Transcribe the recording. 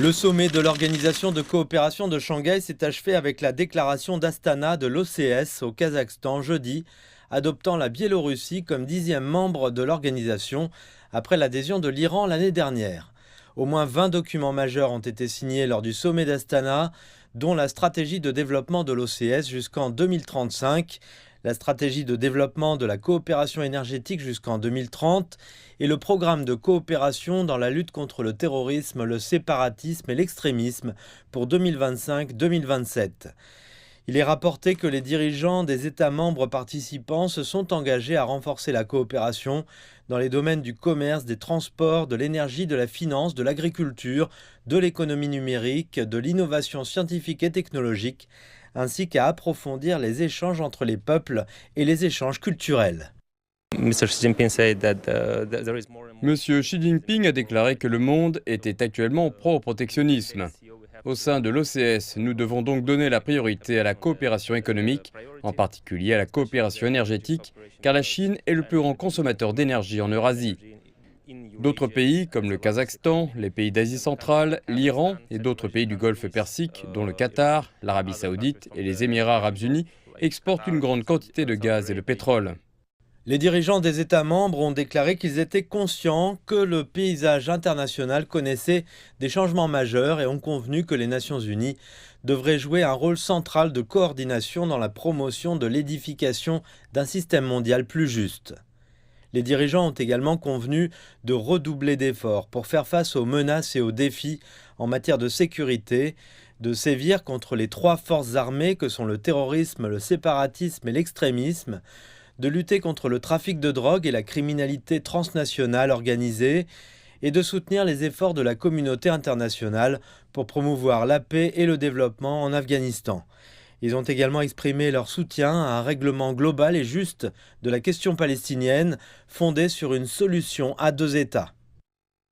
Le sommet de l'Organisation de coopération de Shanghai s'est achevé avec la déclaration d'Astana de l'OCS au Kazakhstan jeudi, adoptant la Biélorussie comme 10e membre de l'organisation après l'adhésion de l'Iran l'année dernière. Au moins 20 documents majeurs ont été signés lors du sommet d'Astana, dont la stratégie de développement de l'OCS jusqu'en 2035, la stratégie de développement de la coopération énergétique jusqu'en 2030 et le programme de coopération dans la lutte contre le terrorisme, le séparatisme et l'extrémisme pour 2025-2027. Il est rapporté que les dirigeants des États membres participants se sont engagés à renforcer la coopération dans les domaines du commerce, des transports, de l'énergie, de la finance, de l'agriculture, de l'économie numérique, de l'innovation scientifique et technologique, ainsi qu'à approfondir les échanges entre les peuples et les échanges culturels. Monsieur Xi Jinping a déclaré que le monde était actuellement pro-protectionnisme. Au sein de l'OCS, nous devons donc donner la priorité à la coopération économique, en particulier à la coopération énergétique, car la Chine est le plus grand consommateur d'énergie en Eurasie. D'autres pays, comme le Kazakhstan, les pays d'Asie centrale, l'Iran et d'autres pays du Golfe Persique, dont le Qatar, l'Arabie saoudite et les Émirats arabes unis, exportent une grande quantité de gaz et de pétrole. Les dirigeants des États membres ont déclaré qu'ils étaient conscients que le paysage international connaissait des changements majeurs et ont convenu que les Nations unies devraient jouer un rôle central de coordination dans la promotion de l'édification d'un système mondial plus juste. Les dirigeants ont également convenu de redoubler d'efforts pour faire face aux menaces et aux défis en matière de sécurité, de sévir contre les trois forces armées que sont le terrorisme, le séparatisme et l'extrémisme, de lutter contre le trafic de drogue et la criminalité transnationale organisée et de soutenir les efforts de la communauté internationale pour promouvoir la paix et le développement en Afghanistan. Ils ont également exprimé leur soutien à un règlement global et juste de la question palestinienne fondé sur une solution à deux États.